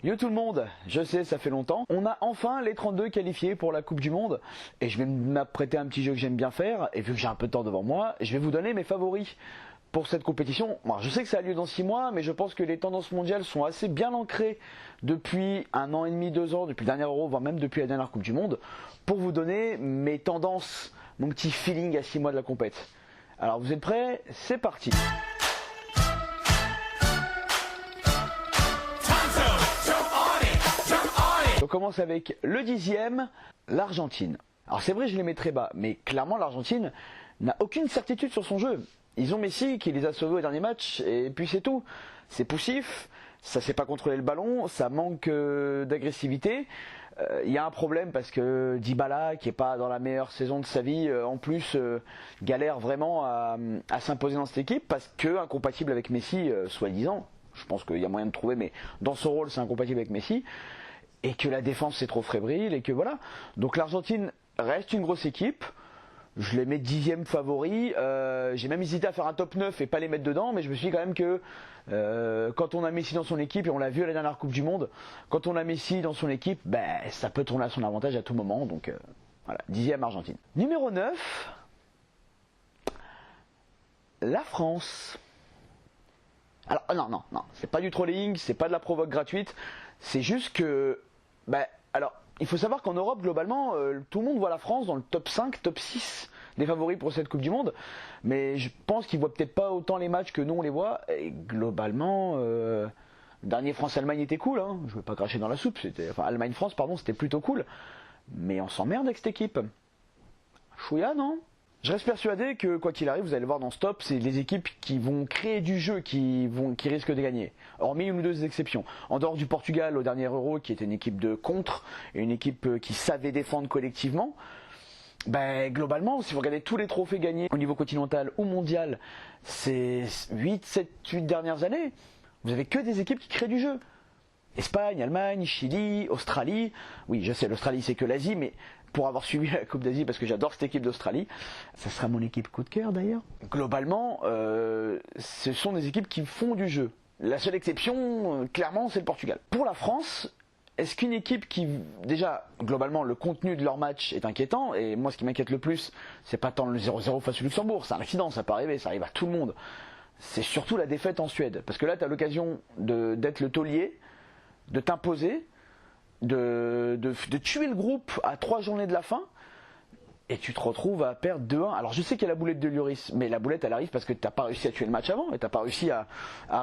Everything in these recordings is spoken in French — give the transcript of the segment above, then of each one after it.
Yo tout le monde, je sais ça fait longtemps, on a enfin les 32 qualifiés pour la Coupe du Monde et je vais m'apprêter à un petit jeu que j'aime bien faire et vu que j'ai un peu de temps devant moi, je vais vous donner mes favoris pour cette compétition. Bon, je sais que ça a lieu dans 6 mois mais je pense que les tendances mondiales sont assez bien ancrées depuis 1 an et demi, 2 ans, depuis le dernier Euro, voire même depuis la dernière Coupe du Monde pour vous donner mes tendances, mon petit feeling à 6 mois de la compète. Alors vous êtes prêts? C'est parti. On commence avec le 10e, l'Argentine. Alors c'est vrai je les mets très bas, mais clairement l'Argentine n'a aucune certitude sur son jeu. Ils ont Messi qui les a sauvés au dernier match et puis c'est tout. C'est poussif, ça sait pas contrôler le ballon, ça manque d'agressivité. Il y a un problème parce que Dybala, qui est pas dans la meilleure saison de sa vie, en plus galère vraiment à s'imposer dans cette équipe parce que incompatible avec Messi, soi-disant. Je pense qu'il y a moyen de trouver, mais dans son rôle c'est incompatible avec Messi. Et que la défense c'est trop fébrile et que voilà. Donc l'Argentine reste une grosse équipe. Je les mets 10e favori. J'ai même hésité à faire un top 9 et pas les mettre dedans, mais je me suis dit quand même que quand on a Messi dans son équipe, et on l'a vu à la dernière Coupe du Monde, quand on a Messi dans son équipe, ça peut tourner à son avantage à tout moment. Donc voilà, 10e Argentine. Numéro 9, la France. Alors non, c'est pas du trolling, c'est pas de la provoque gratuite, c'est juste que alors, il faut savoir qu'en Europe, globalement, tout le monde voit la France dans le top 5, top 6 des favoris pour cette Coupe du Monde. Mais je pense qu'ils voient peut-être pas autant les matchs que nous on les voit. Et globalement, le dernier France-Allemagne était cool. Hein. Je ne veux pas cracher dans la soupe. Enfin, Allemagne-France, pardon, c'était plutôt cool. Mais on s'emmerde avec cette équipe. Chouïa, non ? Je reste persuadé que quoi qu'il arrive, vous allez voir dans ce top, c'est les équipes qui vont créer du jeu qui risquent de gagner. Hormis une ou deux exceptions. En dehors du Portugal au dernier Euro, qui était une équipe de contre et une équipe qui savait défendre collectivement, globalement, si vous regardez tous les trophées gagnés au niveau continental ou mondial, ces 8 dernières années, vous avez que des équipes qui créent du jeu. Espagne, Allemagne, Chili, Australie. Oui, je sais, l'Australie c'est que l'Asie, mais pour avoir suivi la Coupe d'Asie, parce que j'adore cette équipe d'Australie, ça sera mon équipe coup de cœur d'ailleurs. Globalement, ce sont des équipes qui font du jeu. La seule exception, clairement, c'est le Portugal. Pour la France, est-ce qu'une équipe qui, déjà, globalement, le contenu de leur match est inquiétant, et moi ce qui m'inquiète le plus, c'est pas tant le 0-0 face au Luxembourg, c'est un accident, ça peut arriver, ça arrive à tout le monde. C'est surtout la défaite en Suède, parce que là tu as l'occasion d'être le taulier, de t'imposer, de tuer le groupe à 3 journées de la fin, et tu te retrouves à perdre 2-1. Alors je sais qu'il y a la boulette de Lloris, mais la boulette elle arrive parce que tu n'as pas réussi à tuer le match avant, et tu n'as pas réussi à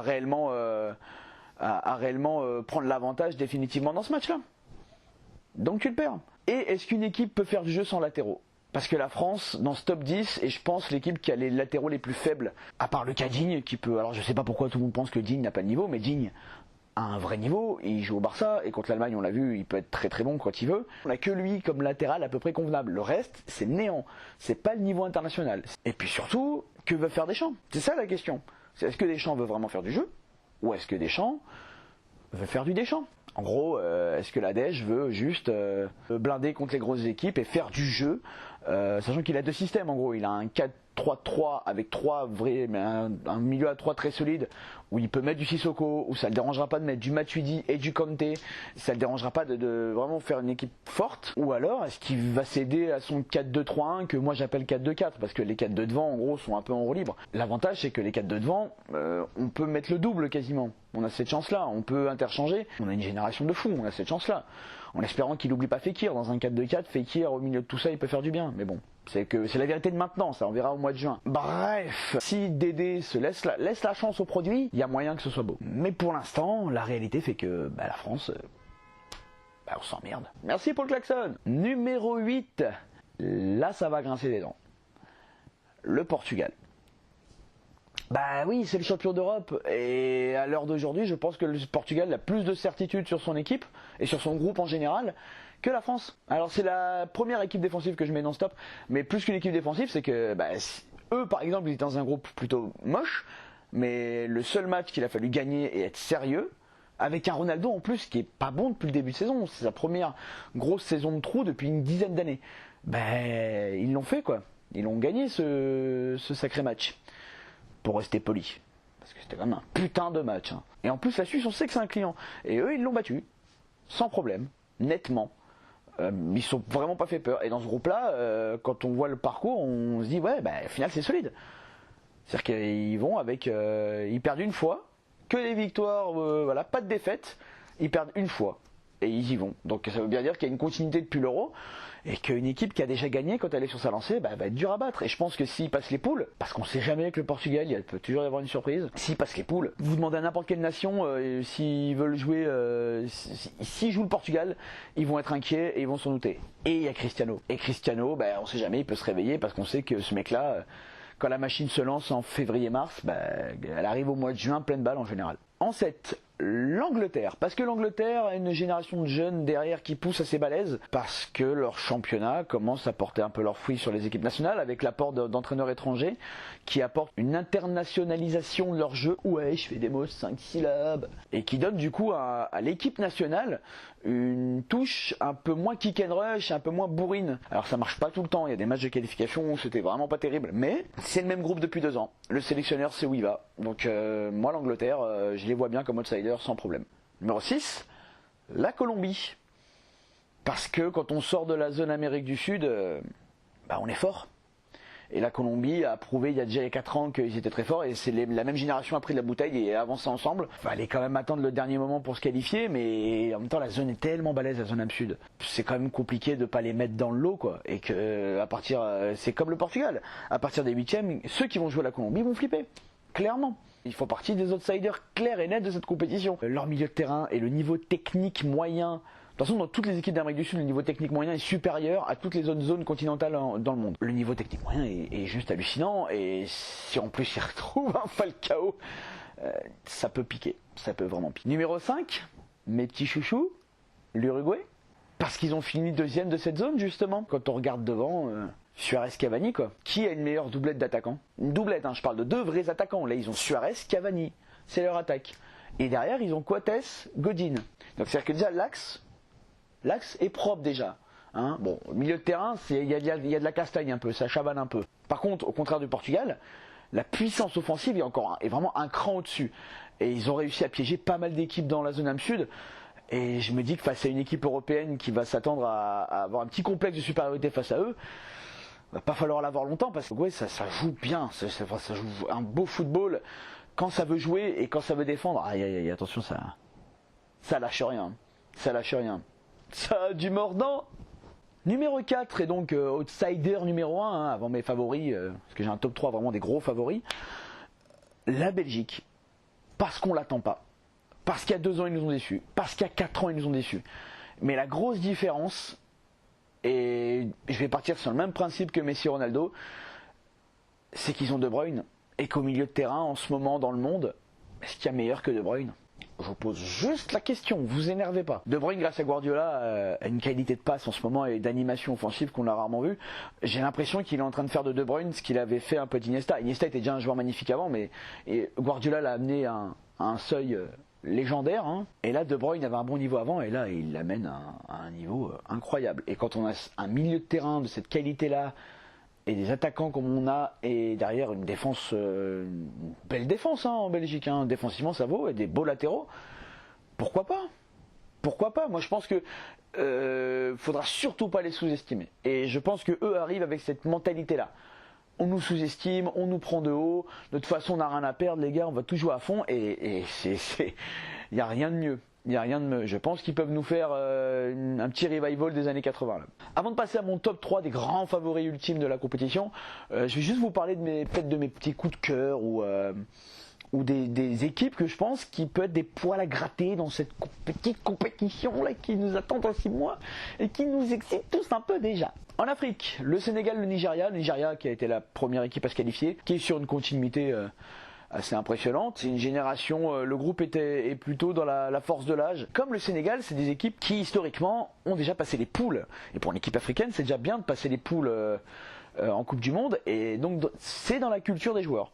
réellement prendre l'avantage définitivement dans ce match-là. Donc tu le perds. Et est-ce qu'une équipe peut faire du jeu sans latéraux ? Parce que la France, dans ce top 10, est je pense l'équipe qui a les latéraux les plus faibles, à part le cas Digne, qui peut... Alors je sais pas pourquoi tout le monde pense que Digne n'a pas de niveau, mais Digne a un vrai niveau, il joue au Barça, et contre l'Allemagne on l'a vu, il peut être très très bon quand il veut. On n'a que lui comme latéral à peu près convenable, le reste c'est néant, c'est pas le niveau international. Et puis surtout, que veut faire Deschamps ? C'est ça la question. Est-ce que Deschamps veut vraiment faire du jeu ? Ou est-ce que Deschamps veut faire du Deschamps ? En gros, est-ce que la Dèche veut juste blinder contre les grosses équipes et faire du jeu, sachant qu'il a 2 systèmes en gros, il a un 4-3-3 avec 3 vrais, mais un milieu à 3 très solide, où il peut mettre du Sissoko, où ça le dérangera pas de mettre du Matuidi et du Kanté, ça le dérangera pas de vraiment faire une équipe forte, ou alors est-ce qu'il va céder à son 4-2-3-1 que moi j'appelle 4-2-4, parce que les 4 de devant en gros sont un peu en roue libre. L'avantage c'est que les 4 de devant, on peut mettre le double quasiment. On a cette chance-là, on peut interchanger. On a une génération de fous, on a cette chance-là. En espérant qu'il n'oublie pas Fekir. Dans un 4-2-4, Fekir, au milieu de tout ça, il peut faire du bien. Mais bon, c'est la vérité de maintenant, ça on verra au mois de juin. Bref, si Dédé se laisse la chance au produit, il y a moyen que ce soit beau. Mais pour l'instant, la réalité fait que la France, on s'emmerde. Merci pour le klaxon. Numéro 8, là ça va grincer des dents. Le Portugal. Oui, c'est le champion d'Europe et à l'heure d'aujourd'hui, je pense que le Portugal a plus de certitude sur son équipe et sur son groupe en général que la France. Alors c'est la première équipe défensive que je mets dans ce top, mais plus qu'une équipe défensive, c'est que eux par exemple, ils étaient dans un groupe plutôt moche, mais le seul match qu'il a fallu gagner et être sérieux, avec un Ronaldo en plus qui est pas bon depuis le début de saison, c'est sa première grosse saison de trou depuis une dizaine d'années. Ils l'ont fait quoi, ils l'ont gagné ce sacré match. Pour rester poli. parce que c'était quand même un putain de match. Hein. Et en plus, la Suisse, on sait que c'est un client. Et eux, ils l'ont battu, sans problème, nettement. Ils sont vraiment pas fait peur. Et dans ce groupe-là, quand on voit le parcours, on se dit, ouais, bah, au final, c'est solide. C'est-à-dire qu'ils vont avec... ils perdent une fois, que des victoires, voilà, pas de défaite. Ils perdent une fois. Et ils y vont. Donc ça veut bien dire qu'il y a une continuité depuis l'Euro et qu'une équipe qui a déjà gagné quand elle est sur sa lancée va être dure à battre. Et je pense que s'ils passent les poules, parce qu'on sait jamais avec le Portugal, il peut toujours y avoir une surprise. S'ils passent les poules, vous demandez à n'importe quelle nation s'ils veulent jouer, s'ils jouent le Portugal, ils vont être inquiets et ils vont s'en douter. Et il y a Cristiano. Et Cristiano, on sait jamais, il peut se réveiller parce qu'on sait que ce mec-là, quand la machine se lance en février-mars, elle arrive au mois de juin pleine balle en général. En 7, l'Angleterre, parce que l'Angleterre a une génération de jeunes derrière qui poussent assez balèze, parce que leur championnat commence à porter un peu leurs fruits sur les équipes nationales, avec l'apport d'entraîneurs étrangers, qui apportent une internationalisation de leur jeu, ouais je fais des mots 5 syllabes, et qui donne du coup à l'équipe nationale une touche un peu moins kick and rush, un peu moins bourrine. Alors ça marche pas tout le temps, il y a des matchs de qualification où c'était vraiment pas terrible, mais c'est le même groupe depuis 2 ans, le sélectionneur sait où il va, donc moi l'Angleterre, je les vois bien comme outsider sans problème. Numéro 6, la Colombie. Parce que quand on sort de la zone Amérique du Sud, on est fort. Et la Colombie a prouvé il y a déjà 4 ans qu'ils étaient très forts et c'est la même génération a pris de la bouteille et a avancé ensemble. Fallait quand même attendre le dernier moment pour se qualifier, mais en même temps la zone est tellement balèze, la zone Am Sud. C'est quand même compliqué de pas les mettre dans le lot quoi. Et que à partir, c'est comme le Portugal. À partir des 8e, ceux qui vont jouer à la Colombie vont flipper. Clairement. Ils font partie des outsiders clairs et nets de cette compétition. Leur milieu de terrain et le niveau technique moyen. De toute façon, dans toutes les équipes d'Amérique du Sud, le niveau technique moyen est supérieur à toutes les autres zones continentales dans le monde. Le niveau technique moyen est juste hallucinant. Et si en plus ils retrouvent un Falcao, ça peut piquer. Ça peut vraiment piquer. Numéro 5, mes petits chouchous, l'Uruguay. Parce qu'ils ont fini 2e de cette zone, justement. Quand on regarde devant... Suarez Cavani quoi. Qui a une meilleure doublette d'attaquants? Une doublette, je parle de 2 vrais attaquants. Là ils ont Suarez, Cavani. C'est leur attaque. Et derrière ils ont Coates, Godin. Donc c'est-à-dire que déjà l'axe est propre déjà. Bon, au milieu de terrain, il y a de la castagne un peu, ça chavane un peu. Par contre, au contraire du Portugal, la puissance offensive est vraiment un cran au-dessus. Et ils ont réussi à piéger pas mal d'équipes dans la zone Am Sud. Et je me dis que face à une équipe européenne qui va s'attendre à avoir un petit complexe de supériorité face à eux, va pas falloir l'avoir longtemps parce que ça joue bien, ça joue un beau football quand ça veut jouer et quand ça veut défendre. Aïe, attention, ça lâche rien, ça a du mordant. Numéro 4 et donc outsider numéro 1 avant mes favoris, parce que j'ai un top 3 vraiment des gros favoris, la Belgique, parce qu'on l'attend pas, parce qu'il y a 2 ans ils nous ont déçus, parce qu'il y a 4 ans ils nous ont déçus, mais la grosse différence, et je vais partir sur le même principe que Messi et Ronaldo, c'est qu'ils ont De Bruyne. Et qu'au milieu de terrain, en ce moment dans le monde, est-ce qu'il y a meilleur que De Bruyne? Je vous pose juste la question, vous énervez pas. De Bruyne, grâce à Guardiola, a une qualité de passe en ce moment et d'animation offensive qu'on a rarement vu. J'ai l'impression qu'il est en train de faire de Bruyne ce qu'il avait fait un peu d'Iniesta. Iniesta était déjà un joueur magnifique avant, mais Guardiola l'a amené à un seuil... légendaire, et là De Bruyne avait un bon niveau avant et là il l'amène à un niveau incroyable. Et quand on a un milieu de terrain de cette qualité là et des attaquants comme on a et derrière une défense, une belle défense en Belgique, défensivement ça vaut, et des beaux latéraux, pourquoi pas. Moi je pense que faudra surtout pas les sous-estimer et je pense que eux arrivent avec cette mentalité là. On nous sous-estime, on nous prend de haut, de toute façon on n'a rien à perdre les gars, on va tout jouer à fond et il n'y a rien de mieux. Je pense qu'ils peuvent nous faire un petit revival des années 80. Là. Avant de passer à mon top 3 des grands favoris ultimes de la compétition, je vais juste vous parler peut-être de mes petits coups de cœur ou des équipes que je pense qui peuvent être des poils à gratter dans cette petite compétition là qui nous attend dans 6 mois et qui nous excite tous un peu déjà. En Afrique, le Sénégal, le Nigeria qui a été la première équipe à se qualifier, qui est sur une continuité assez impressionnante. C'est une génération, le groupe est plutôt dans la force de l'âge. Comme le Sénégal, c'est des équipes qui historiquement ont déjà passé les poules. Et pour une équipe africaine, c'est déjà bien de passer les poules en Coupe du Monde. Et donc c'est dans la culture des joueurs.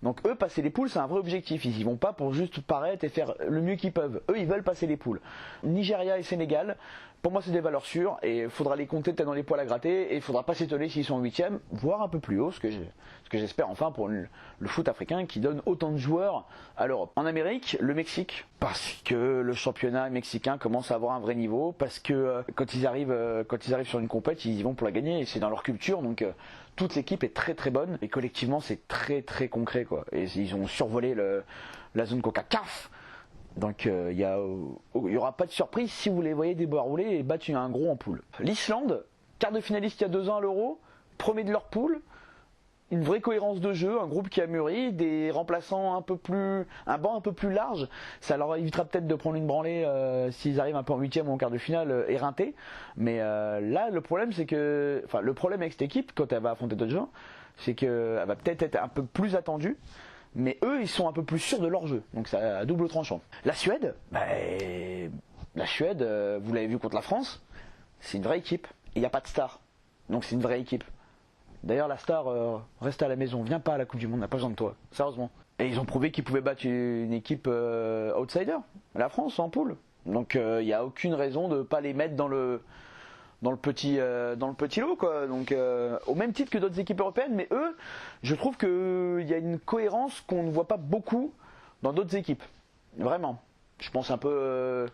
Donc eux, passer les poules, c'est un vrai objectif. Ils y vont pas pour juste paraître et faire le mieux qu'ils peuvent. Eux, ils veulent passer les poules. Nigeria et Sénégal, pour moi, c'est des valeurs sûres et il faudra les compter peut-être dans les poils à gratter et il faudra pas s'étonner s'ils sont en 8e, voire un peu plus haut, ce que j'espère enfin pour le foot africain qui donne autant de joueurs à l'Europe. En Amérique, le Mexique, parce que le championnat mexicain commence à avoir un vrai niveau, parce que quand ils arrivent sur une compète, ils y vont pour la gagner et c'est dans leur culture, donc toute l'équipe est très très bonne et collectivement c'est très très concret quoi. Et ils ont survolé la zone CONCACAF. Donc il y aura pas de surprise si vous les voyez dérouler et battre un gros en poule. L'Islande, quart de finaliste il y a 2 ans à l'Euro, premier de leur poule, une vraie cohérence de jeu, un groupe qui a mûri, des remplaçants un banc un peu plus large, ça leur évitera peut-être de prendre une branlée s'ils arrivent un peu en 8e ou en quart de finale éreintés. Mais là le problème avec cette équipe quand elle va affronter d'autres gens, c'est qu'elle va peut-être être un peu plus attendue. Mais eux, ils sont un peu plus sûrs de leur jeu, donc c'est à double tranchant. La Suède, vous l'avez vu contre la France, c'est une vraie équipe. Il n'y a pas de star, donc c'est une vraie équipe. D'ailleurs, la star reste à la maison, viens pas à la Coupe du Monde, on n'a pas besoin de toi, sérieusement. Et ils ont prouvé qu'ils pouvaient battre une équipe outsider, la France en poule. Donc il n'y a aucune raison de ne pas les mettre dans le petit lot quoi. Donc au même titre que d'autres équipes européennes, mais eux, je trouve qu'il y a une cohérence qu'on ne voit pas beaucoup dans d'autres équipes. Vraiment. Je pense un peu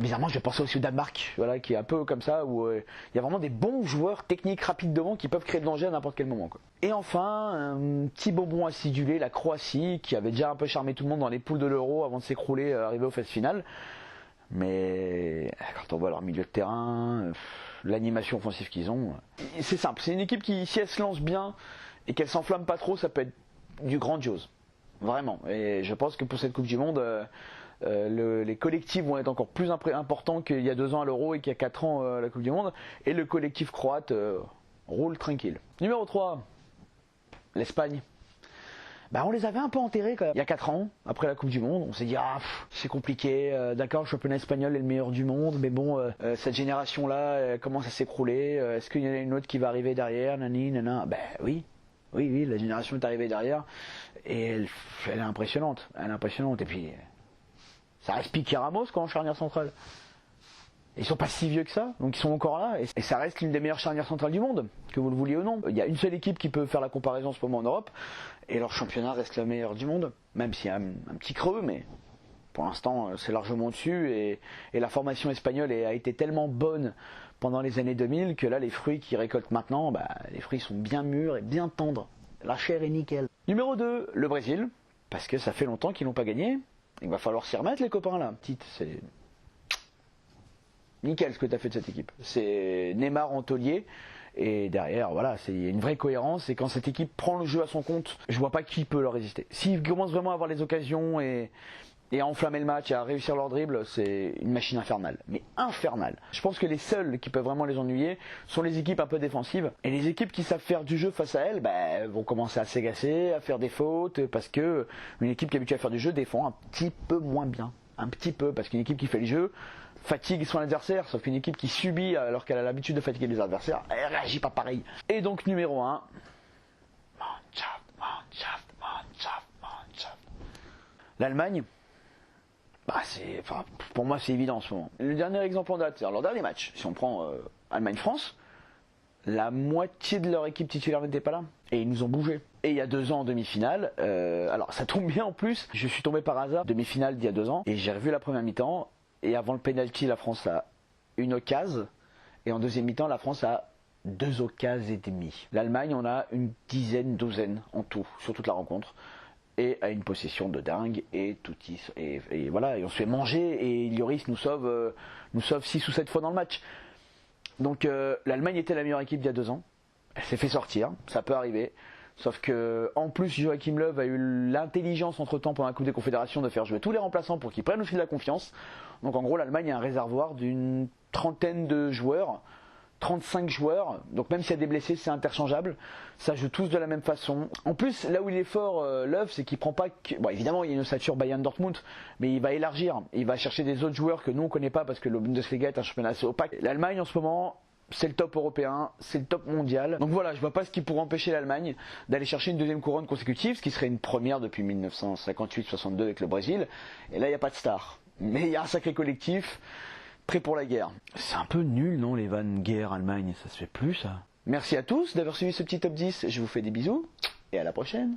bizarrement, je vais penser aussi au Danemark, voilà, qui est un peu comme ça où il y a vraiment des bons joueurs techniques rapides devant qui peuvent créer de danger à n'importe quel moment quoi. Et enfin, un petit bonbon acidulé, la Croatie qui avait déjà un peu charmé tout le monde dans les poules de l'Euro avant de s'écrouler arrivé aux phases finales. Mais quand on voit leur milieu de terrain, l'animation offensive qu'ils ont, c'est simple. C'est une équipe qui, si elle se lance bien et qu'elle s'enflamme pas trop, ça peut être du grandiose. Vraiment. Et je pense que pour cette Coupe du Monde, les collectifs vont être encore plus importants qu'il y a 2 ans à l'Euro et qu'il y a 4 ans à la Coupe du Monde. Et le collectif croate roule tranquille. Numéro 3, l'Espagne. On les avait un peu enterrés quand même. Il y a 4 ans, après la Coupe du Monde, on s'est dit c'est compliqué, d'accord, le championnat espagnol est le meilleur du monde, mais bon, cette génération-là commence à s'écrouler, est-ce qu'il y en a une autre qui va arriver derrière, nani, nana. Oui, la génération est arrivée derrière, et elle est impressionnante, et puis ça reste Piqué Ramos en charnière centrale. Ils sont pas si vieux que ça, donc ils sont encore là, et ça reste l'une des meilleures charnières centrales du monde, que vous le vouliez ou non. Il y a une seule équipe qui peut faire la comparaison en ce moment en Europe, et leur championnat reste le meilleur du monde, même s'il y a un petit creux, mais pour l'instant c'est largement dessus, et la formation espagnole a été tellement bonne pendant les années 2000 que là les fruits qu'ils récoltent maintenant, les fruits sont bien mûrs et bien tendres, la chair est nickel. Numéro 2, le Brésil, parce que ça fait longtemps qu'ils n'ont pas gagné, il va falloir s'y remettre les copains là, c'est nickel ce que tu as fait de cette équipe. C'est Neymar en taulier. Et derrière, voilà, c'est une vraie cohérence. Et quand cette équipe prend le jeu à son compte, je vois pas qui peut leur résister. S'ils commencent vraiment à avoir les occasions et à enflammer le match et à réussir leur dribble, c'est une machine infernale. Mais infernale. Je pense que les seuls qui peuvent vraiment les ennuyer sont les équipes un peu défensives. Et les équipes qui savent faire du jeu face à elles, vont commencer à s'agacer, à faire des fautes. Parce que une équipe qui est habituée à faire du jeu défend un petit peu moins bien. Un petit peu, parce qu'une équipe qui fait le jeu fatigue son adversaire, sauf qu'une équipe qui subit alors qu'elle a l'habitude de fatiguer les adversaires, elle réagit pas pareil. Et donc numéro 1, l'Allemagne, pour moi c'est évident en ce moment. Le dernier exemple en date, c'est leur dernier match, si on prend Allemagne-France, la moitié de leur équipe titulaire n'était pas là, et ils nous ont bougé. Et il y a 2 ans en demi-finale, alors ça tombe bien en plus, je suis tombé par hasard demi-finale d'il y a 2 ans, et j'ai revu la première mi-temps, et avant le penalty, la France a une occasion, et en deuxième mi-temps, la France a 2 occasions et demie. L'Allemagne, on a une douzaine en tout, sur toute la rencontre, et a une possession de dingue, et voilà, et on se fait manger, et Lloris nous sauve 6 ou 7 fois dans le match. Donc l'Allemagne était la meilleure équipe d'il y a 2 ans, elle s'est fait sortir, ça peut arriver. Sauf que en plus Joachim Löw a eu l'intelligence entre temps pendant la Coupe des Confédérations de faire jouer tous les remplaçants pour qu'ils prennent aussi de la confiance. Donc en gros l'Allemagne a un réservoir d'une trentaine de joueurs, 35 joueurs, donc même s'il y a des blessés c'est interchangeable, ça joue tous de la même façon. En plus là où il est fort Löw, c'est qu'il prend pas évidemment il y a une ossature Bayern Dortmund, mais il va élargir, il va chercher des autres joueurs que nous on connaît pas parce que le Bundesliga est un championnat assez opaque. L'Allemagne en ce moment c'est le top européen, c'est le top mondial. Donc voilà, je vois pas ce qui pourrait empêcher l'Allemagne d'aller chercher une deuxième couronne consécutive, ce qui serait une première depuis 1958-62 avec le Brésil. Et là, il n'y a pas de star. Mais il y a un sacré collectif prêt pour la guerre. C'est un peu nul, non, les vannes guerre-Allemagne, ça se fait plus, ça. Merci à tous d'avoir suivi ce petit top 10, je vous fais des bisous, et à la prochaine.